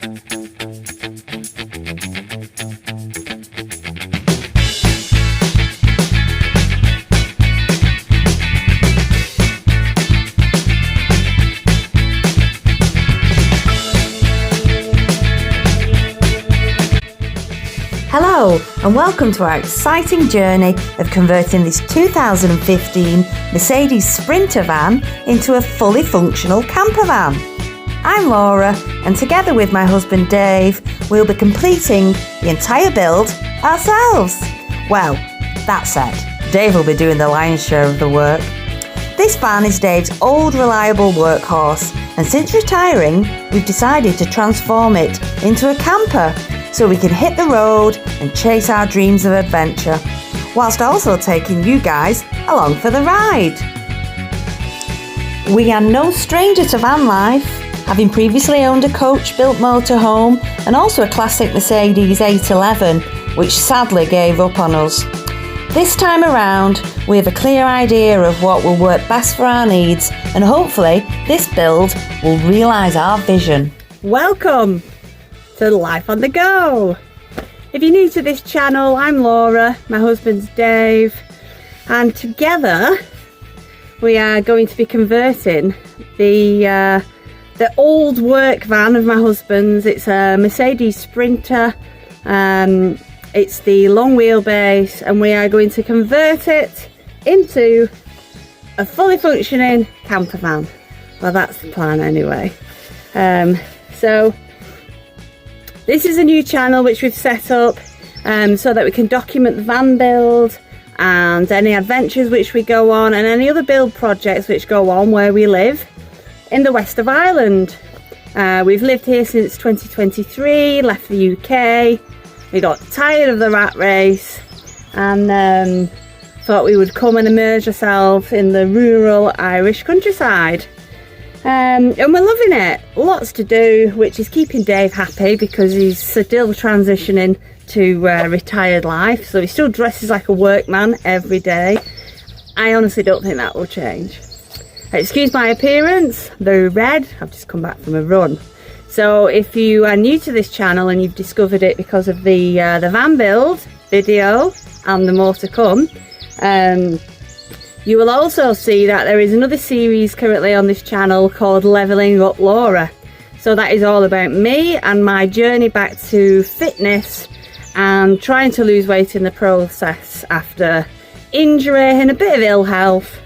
Hello and welcome to our exciting journey of converting this 2015 Mercedes Sprinter van into a fully functional camper van. I'm Laura and together with my husband Dave we'll be completing the entire build ourselves. Well, that said, Dave will be doing the lion's share of the work. This van is Dave's old reliable workhorse and since retiring we've decided to transform it into a camper so we can hit the road and chase our dreams of adventure, whilst also taking you guys along for the ride. We are no stranger to van life, having previously owned a coach-built motorhome and also a classic Mercedes 811, which sadly gave up on us. This time around, we have a clear idea of what will work best for our needs, and hopefully this build will realise our vision. Welcome to Life on the Go. If you're new to this channel, I'm Laura, my husband's Dave, and together we are going to be converting the old work van of my husband's. It's a Mercedes Sprinter, it's the long wheelbase, and we are going to convert it into a fully functioning camper van. Well, that's the plan anyway. So this is a new channel which we've set up so that we can document the van build and any adventures which we go on and any other build projects which go on where we live in the west of Ireland. We've lived here since 2023, left the UK, we got tired of the rat race and thought we would come and immerse ourselves in the rural Irish countryside. And we're loving it. Lots to do, which is keeping Dave happy because he's still transitioning to retired life, so he still dresses like a workman every day. I honestly don't think that will change. Excuse my appearance, I'm very red, I've just come back from a run. So if you are new to this channel and you've discovered it because of the van build video and the more to come, you will also see that there is another series currently on this channel called Leveling Up Laura. So that is all about me and my journey back to fitness and trying to lose weight in the process after injury and a bit of ill health.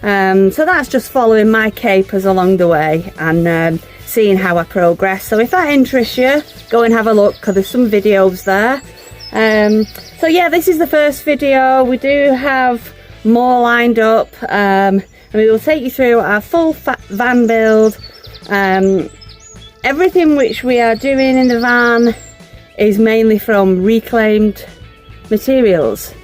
So that's just following my capers along the way and seeing how I progress. So if that interests you, go and have a look because there's some videos there. So yeah, this is the first video. We do have more lined up and we will take you through our full van build. Everything which we are doing in the van is mainly from reclaimed materials,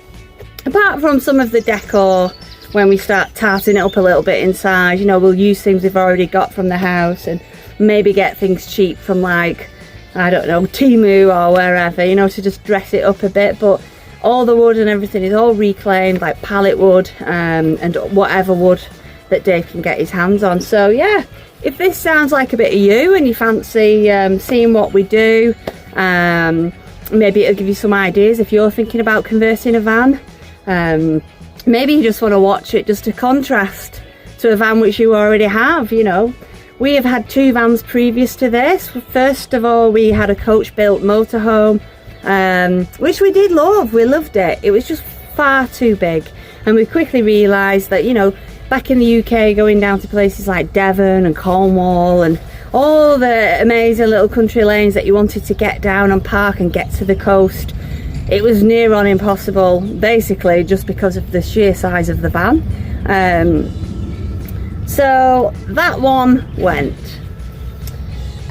apart from some of the decor. When we start tarting it up a little bit inside, you know, we'll use things we've already got from the house and maybe get things cheap from, like, I don't know, Temu or wherever, you know, to just dress it up a bit. But all the wood and everything is all reclaimed, like pallet wood and whatever wood that Dave can get his hands on. So yeah, if this sounds like a bit of you and you fancy seeing what we do, maybe it'll give you some ideas if you're thinking about converting a van. Maybe you just want to watch it just to contrast to a van which you already have. You know, we have had two vans previous to this. First of all, we had a coach built motorhome, which we did love. We loved it. It was just far too big, and we quickly realised that, you know, back in the UK, going down to places like Devon and Cornwall and all the amazing little country lanes that you wanted to get down and park and get to the coast, it was near on impossible, basically just because of the sheer size of the van. So that one went.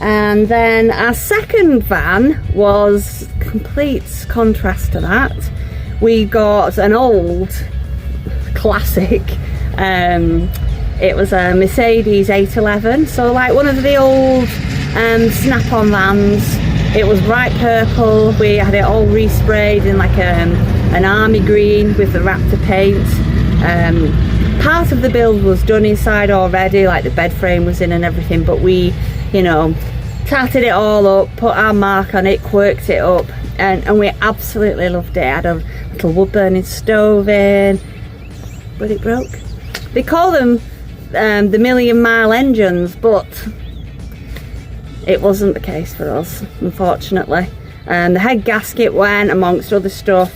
And then our second van was complete contrast to that. We got an old classic, it was a Mercedes 811, so like one of the old snap-on vans. It was bright purple. We had it all resprayed in like an army green with the Raptor paint. Part of the build was done inside already, like the bed frame was in and everything, but we, you know, tatted it all up, put our mark on it, quirked it up, and we absolutely loved it. Had a little wood burning stove in, but it broke. They call them the million mile engines, but it wasn't the case for us, unfortunately. The head gasket went, amongst other stuff,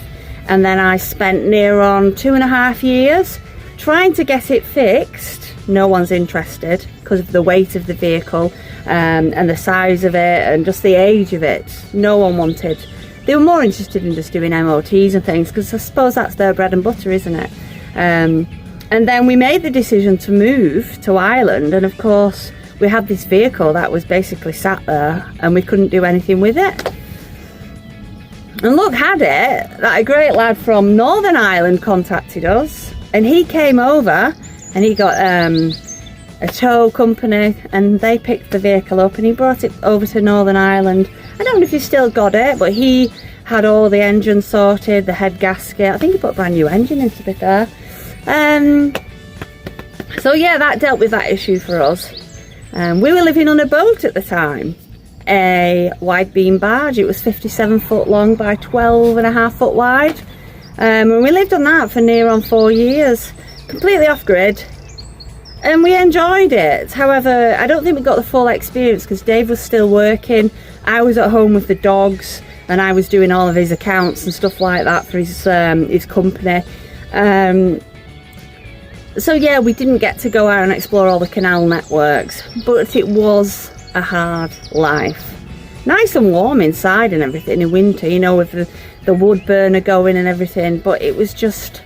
and then I spent near on 2.5 years trying to get it fixed. No one's interested because of the weight of the vehicle and the size of it and just the age of it. No one wanted. They were more interested in just doing MOTs and things, because I suppose that's their bread and butter, isn't it? And then we made the decision to move to Ireland, and of course we had this vehicle that was basically sat there and we couldn't do anything with it. And look, had it, that a great lad from Northern Ireland contacted us, and he came over and he got a tow company, and they picked the vehicle up and he brought it over to Northern Ireland. I don't know if he still got it, but he had all the engine sorted, the head gasket. I think he put a brand new engine in, to be fair. So yeah, that dealt with that issue for us. We were living on a boat at the time, a wide beam barge. It was 57 foot long by 12.5 foot wide. And we lived on that for near on 4 years, completely off grid. And we enjoyed it. However, I don't think we got the full experience because Dave was still working. I was at home with the dogs, and I was doing all of his accounts and stuff like that for his company. So yeah, we didn't get to go out and explore all the canal networks, but it was a hard life. Nice and warm inside and everything in winter, you know, with the wood burner going and everything, but it was just,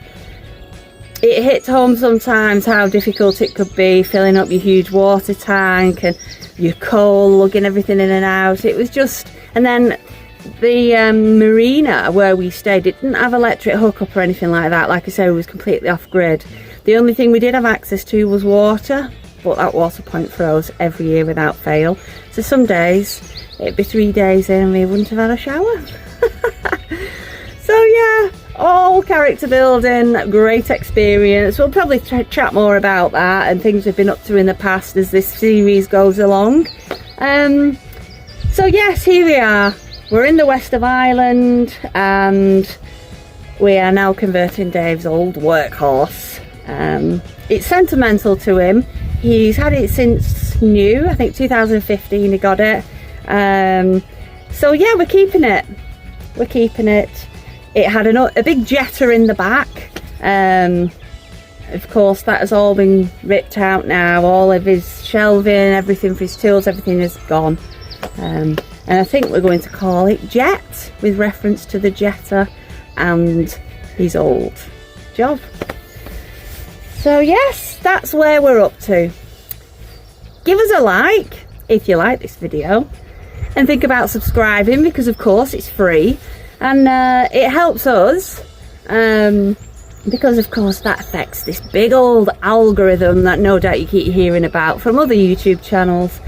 it hit home sometimes how difficult it could be filling up your huge water tank and your coal, lugging everything in and out. It was just, and then the marina where we stayed, it didn't have electric hookup or anything like that. Like I say, it was completely off grid. The only thing we did have access to was water, but that water point froze every year without fail. So some days it'd be 3 days in and we wouldn't have had a shower. So yeah, all character building, great experience. We'll probably chat more about that and things we've been up to in the past as this series goes along. So yes, here we are. We're in the west of Ireland and we are now converting Dave's old Workhorse. It's sentimental to him. He's had it since new, I think 2015 he got it. So yeah, we're keeping it. We're keeping it. It had a big jetter in the back. Of course, that has all been ripped out now. All of his shelving, everything for his tools, everything is gone. And I think we're going to call it Jet, with reference to the jetter and his old job. So yes, that's where we're up to. Give us a like if you like this video, and think about subscribing, because of course it's free, and it helps us, because of course that affects this big old algorithm that no doubt you keep hearing about from other YouTube channels.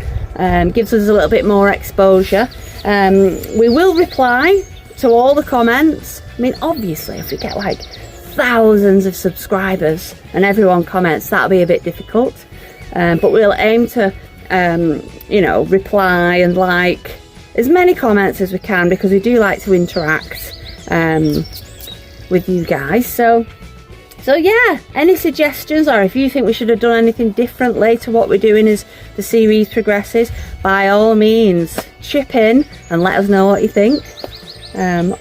Gives us a little bit more exposure. We will reply to all the comments. I mean, obviously if we get like thousands of subscribers and everyone comments, that'll be a bit difficult, but we'll aim to you know, reply and like as many comments as we can, because we do like to interact with you guys. So yeah, any suggestions, or if you think we should have done anything differently to what we're doing as the series progresses, by all means chip in and let us know what you think.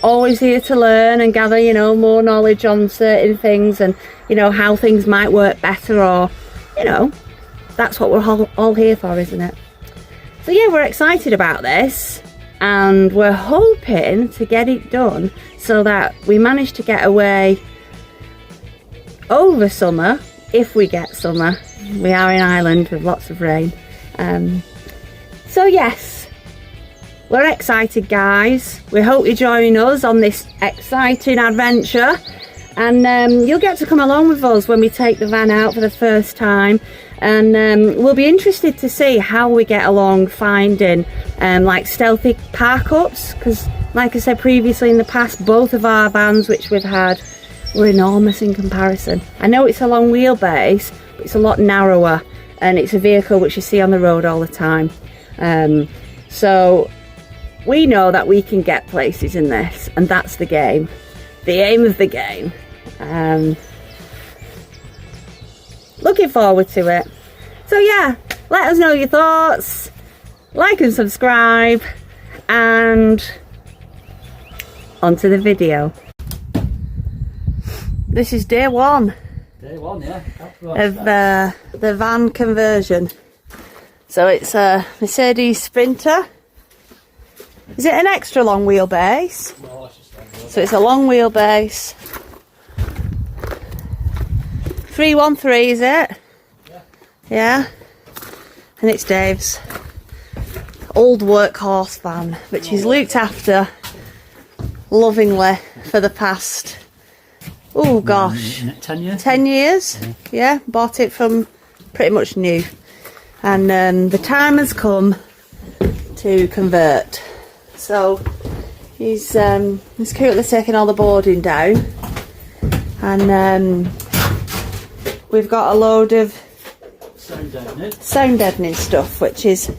Always here to learn and gather, you know, more knowledge on certain things, and you know, how things might work better, or you know, that's what we're all here for, isn't it? So yeah, we're excited about this, and we're hoping to get it done so that we manage to get away over summer, if we get summer. We are in Ireland with lots of rain. So yes, we're excited, guys. We hope you join us on this exciting adventure, and you'll get to come along with us when we take the van out for the first time, and we'll be interested to see how we get along finding like stealthy park ups, because like I said previously in the past, both of our vans which we've had were enormous in comparison. I know it's a long wheelbase, but it's a lot narrower, and it's a vehicle which you see on the road all the time. So we know that we can get places in this, and that's the game, the aim of the game. Looking forward to it. So yeah, let us know your thoughts, like and subscribe, and onto the video. This is day one. Day one, yeah. Of the van conversion. So it's a Mercedes Sprinter. Is it an extra long wheelbase? No, it's just so it's a long wheelbase. 313, is it? Yeah. Yeah. And it's Dave's old Workhorse van, which he's looked after lovingly for the past, oh gosh, 10 years? 10 years. Yeah, bought it from pretty much new. And the time has come to convert. So he's currently taking all the boarding down, and we've got a load of sound deadening stuff, which is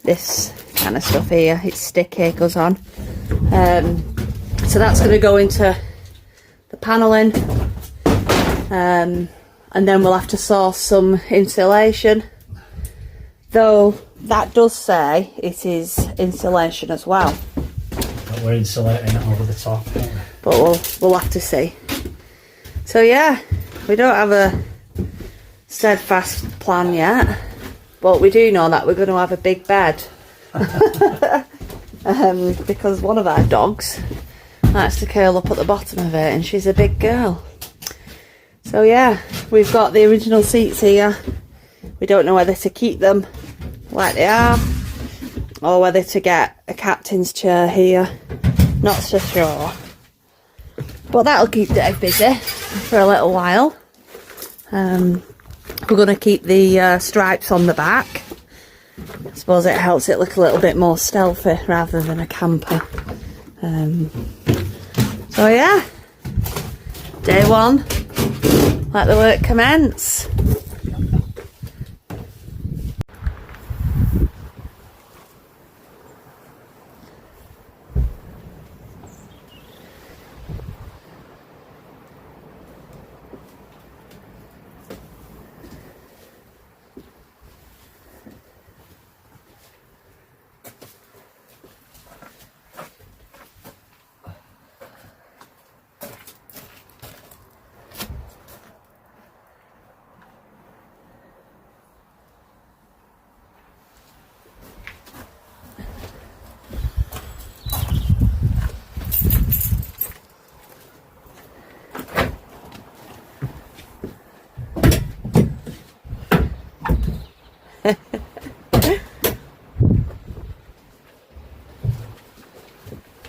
this kind of stuff here. It's sticky, goes on. So that's going to go into the panelling, and then we'll have to source some insulation, though that does say it is insulation as well. But we're insulating it over the top, aren't we? But we'll have to see. So yeah, we don't have a steadfast plan yet, but we do know that we're going to have a big bed. Because one of our dogs likes to curl up at the bottom of it, and she's a big girl. So yeah, we've got the original seats here. We don't know whether to keep them like they are, or whether to get a captain's chair here. Not so sure. But that'll keep Dave busy for a little while. We're going to keep the stripes on the back. I suppose it helps it look a little bit more stealthy rather than a camper. So yeah, day one. Let the work commence.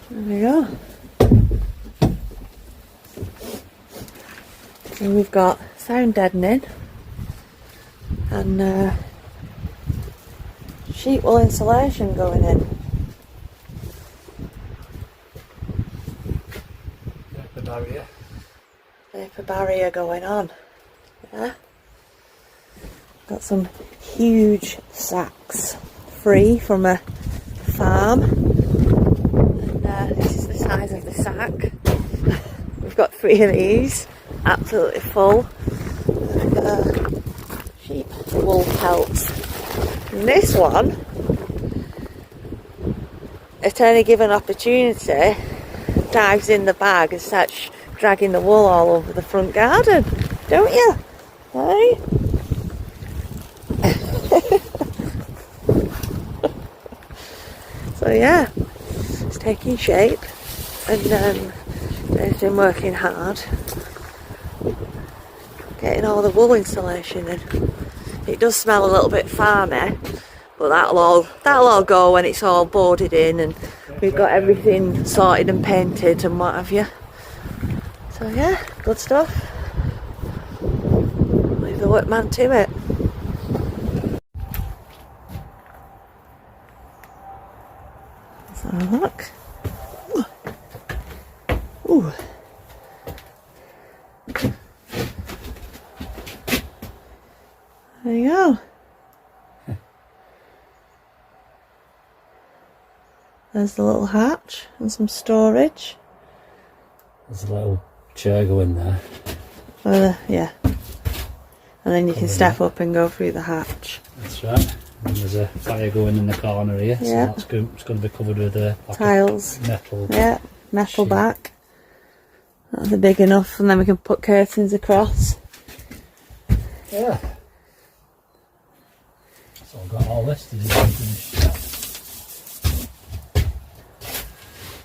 There we go. And we've got sound deadening and sheet wool insulation going in. Vapor barrier. Vapor barrier going on. Yeah. Got some huge sacks free from a farm. And this is the size of the sack. We've got 3 of these, absolutely full of sheep wool pelts. And this one, at any given opportunity, dives in the bag and starts dragging the wool all over the front garden, don't you? Hey? So yeah, it's taking shape, and they've been working hard getting all the wool insulation in. It does smell a little bit farmy, but that'll all go when it's all boarded in and we've got everything sorted and painted and what have you. So yeah, good stuff. Leave the workman to it. Let's have a look. Ooh. Ooh. There you go. There's the little hatch and some storage. There's a little chair going there. Yeah. And then you can step up and go through the hatch. That's right. And there's a fire going in the corner here, so Yeah. that's good. It's going to be covered with like Tiles. a metal. Yeah, metal sheet. back. That's big enough, and then we can put curtains across. Yeah. So I've got all this to do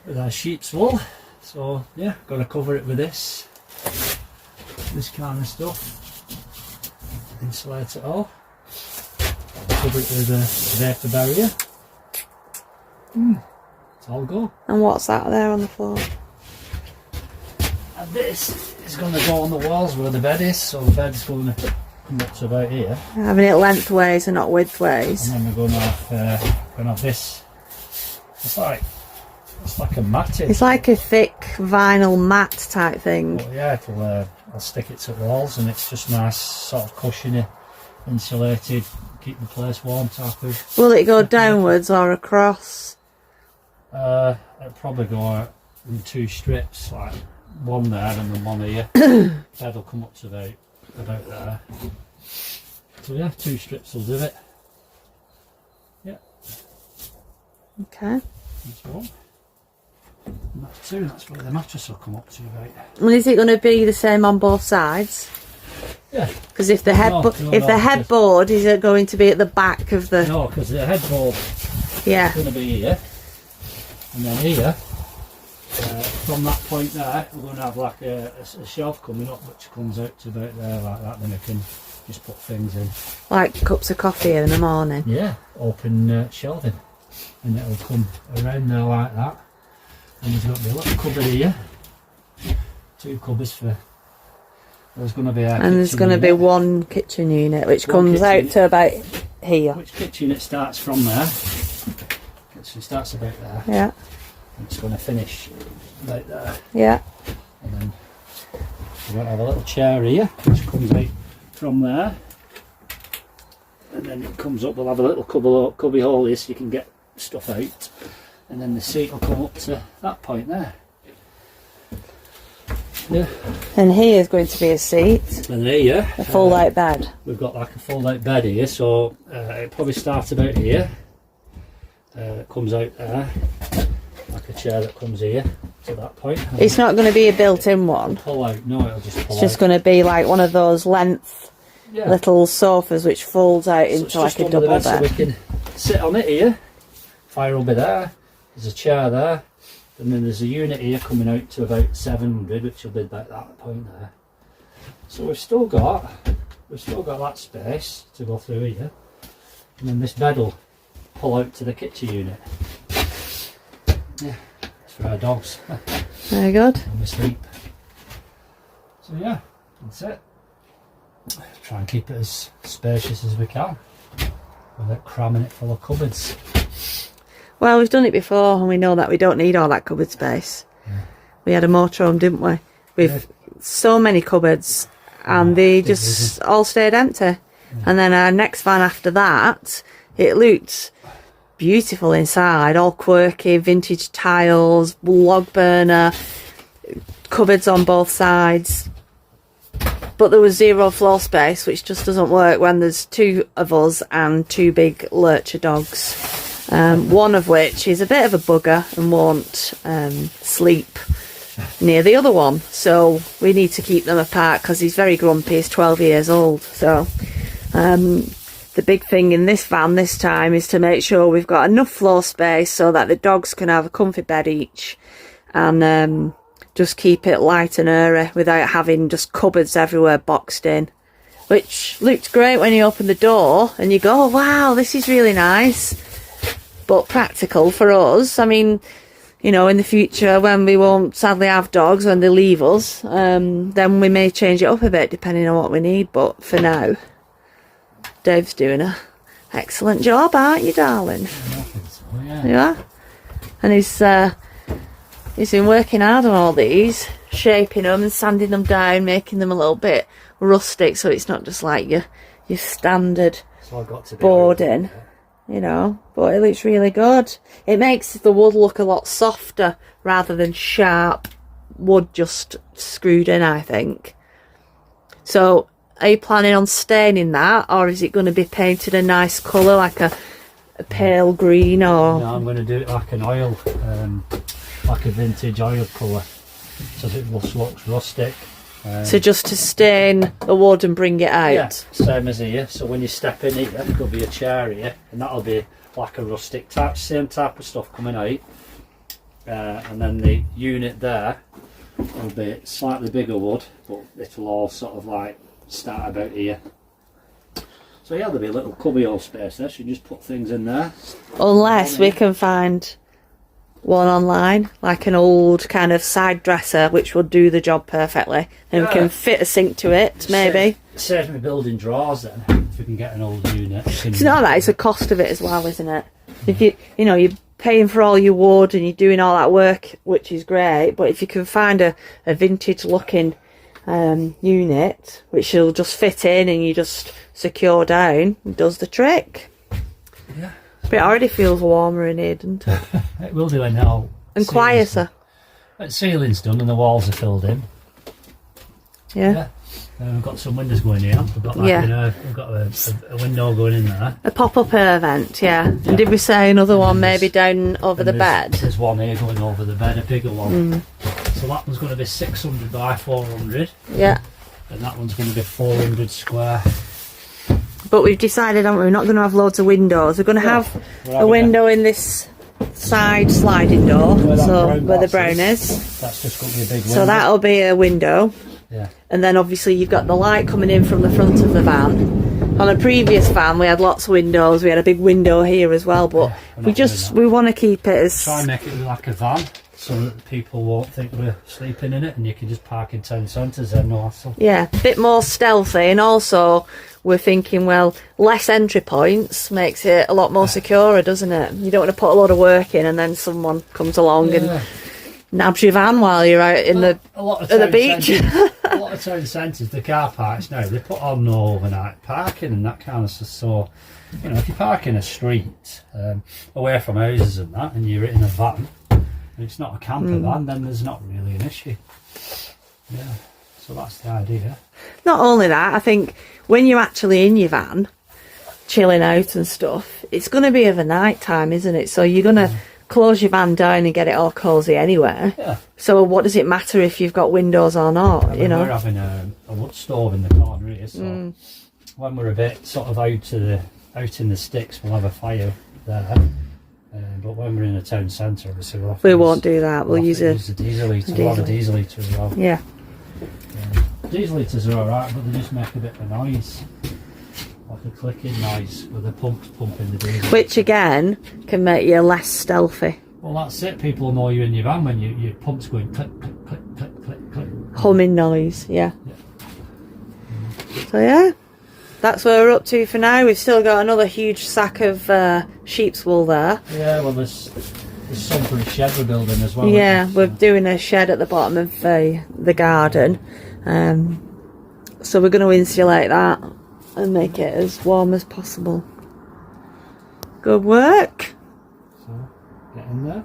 with our sheep's wool. So yeah, got to cover it with this kind of stuff. Insulate it all. Cover it with a vapor barrier. It's all go. And what's that there on the floor? And this is going to go on the walls where the bed is, so the bed's going to come up to about here. Having it lengthways and not widthways. And then we're going to have this. It's like a matting. It's like a thick vinyl mat type thing. But yeah, I'll stick it to the walls, and it's just nice, sort of cushiony, insulated, keep the place warm type of. Will it go downwards or across? It'll probably go in two strips, like one there and then one here. Bed'll come up to about there. So yeah, two strips will do it. Yeah. Okay. That's one. And that's two. That's where the mattress will come up to about. And is it going to be the same on both sides? Yeah. Because if the headboard is it going to be at the back of the? No, because the headboard is going to be here, and then here. From that point there, we're going to have like a shelf coming up, which comes out to about there like that. Then we can just put things in. Like cups of coffee in the morning. Yeah, open shelving, and it'll come around there like that. And there's got to be a little cupboard here. Two cupboards for. There's going to be and there's going to be one kitchen unit, which comes out to about here. Which kitchen it starts from there. Kitchen starts about there. Yeah. It's going to finish right there. Yeah. And then we're going to have a little chair here, which comes out from there. And then it comes up, we'll have a little cubby hole here so you can get stuff out. And then the seat will come up to that point there. Yeah. And here's going to be a seat. And here, a fold-out bed. We've got like a fold-out bed here, so it probably starts about here. It comes out there. Like a chair that comes here to that point. It's not going to be a built-in one. Pull out, no, it'll just pull out. It's just going to be like one of those length little sofas which folds out into like a double bed. So we can sit on it here. Fire will be there. There's a chair there, and then there's a unit here coming out to about 700, which will be about that point there. So we've still got that space to go through here, and then this bed will pull out to the kitchen unit. Yeah, it's for our dogs. Very good. When we sleep. So yeah, that's it. Try and keep it as spacious as we can without cramming it full of cupboards. Well, we've done it before and we know that we don't need all that cupboard space. Yeah. We had a motorhome, didn't we? With so many cupboards and they just all stayed empty. Yeah. And then our next van after that, it looked beautiful inside, all quirky, vintage tiles, log burner, cupboards on both sides. But there was zero floor space, which just doesn't work when there's two of us and two big lurcher dogs. One of which is a bit of a bugger and won't sleep near the other one. So we need to keep them apart because he's very grumpy. He's 12 years old. So the big thing in this van this time is to make sure we've got enough floor space so that the dogs can have a comfy bed each. And just keep it light and airy without having just cupboards everywhere boxed in. Which looked great when you open the door and you go, oh, wow, this is really nice. But practical for us. I mean, you know, in the future when we won't sadly have dogs when they leave us, then we may change it up a bit depending on what we need. But for now, Dave's doing an excellent job, aren't you, darling? Yeah. Yeah. And he's been working hard on all these, shaping them and sanding them down, making them a little bit rustic so it's not just like your standard boarding. you know, but it looks really good. It makes the wood look a lot softer rather than sharp wood just screwed in, I think. So are you planning on staining that, or is it going to be painted a nice colour, like a pale green? Or no, I'm going to do it like an oil, like a vintage oil colour, so it looks rustic. So just to stain the wood and bring it out? Yeah, same as here. So when you step in here, there'll be a chair here, and that'll be like a rustic type, same type of stuff coming out. And then the unit there will be slightly bigger wood, but it'll all sort of like start about here. So yeah, there'll be a little cubbyhole space there, so you just put things in there. Unless we can find one online, like an old kind of side dresser, which will do the job perfectly, and we can fit a sink to it, maybe. Saves me building drawers then, if we can get an old unit. It's not that, it's the cost of it as well, isn't it? If you know, you're paying for all your wood and you're doing all that work, which is great, but if you can find a vintage looking unit which will just fit in and you just secure down, it does the trick. Yeah. But it already feels warmer in here, doesn't it? It will do now. And quieter. The ceiling's done and the walls are filled in. Yeah. We've got some windows going here. We've got like, we've got a window going in there. A pop-up event, yeah. And did we say another one maybe down over the bed? There's one here going over the bed, a bigger one. So that one's going to be 600 by 400. Yeah. And that one's going to be 400 square. But we've decided, haven't we, we're not going to have loads of windows. We're going to have a window in this side sliding door, where the brown is. That's just going to be a big window. So that'll be a window. Yeah. And then obviously you've got the light coming in from the front of the van. On a previous van we had lots of windows. We had a big window here as well, but we want to keep it as... Try and make it look like a van, so that people won't think we're sleeping in it, and you can just park in town centres and no hassle. Yeah, a bit more stealthy, and also we're thinking, well, less entry points makes it a lot more secure, doesn't it? You don't want to put a lot of work in and then someone comes along and nabs your van while you're out in the beach. A lot of town centres, the car parks now, they put on no overnight parking and that kind of stuff. So, you know, if you park in a street away from houses and that, and you're in a van, and it's not a camper van, then there's not really an issue. Yeah, so that's the idea. Not only that, I think when you're actually in your van, chilling out and stuff, it's going to be of a night time, isn't it? So you're going to close your van down and get it all cosy anyway. Yeah. So what does it matter if you've got windows or not? You know, we're having a wood stove in the corner here, so when we're a bit sort of out in the sticks, we'll have a fire there. But when we're in a town centre, obviously we won't do that. We'll use a diesel heater. We'll have a diesel heater as well. Yeah. Diesel heaters are alright, but they just make a bit of a noise. Like a clicking noise with the pumps pumping the diesel. Which again can make you less stealthy. Well, that's it. People know you're in your van when your pump's going click, click, click, click, click, click. Humming noise, yeah. So yeah, that's where we're up to for now. We've still got another huge sack of sheep's wool there. Yeah, well there's some for a shed we're building as well. Yeah, we're doing a shed at the bottom of the garden. So we're going to insulate that and make it as warm as possible. Good work. So, get in there.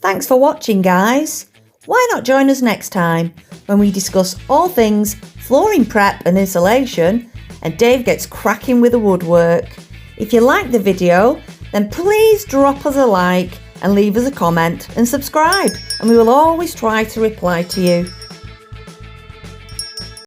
Thanks for watching, guys. Why not join us next time when we discuss all things flooring prep and insulation, and Dave gets cracking with the woodwork. If you liked the video, then please drop us a like and leave us a comment and subscribe, and we will always try to reply to you.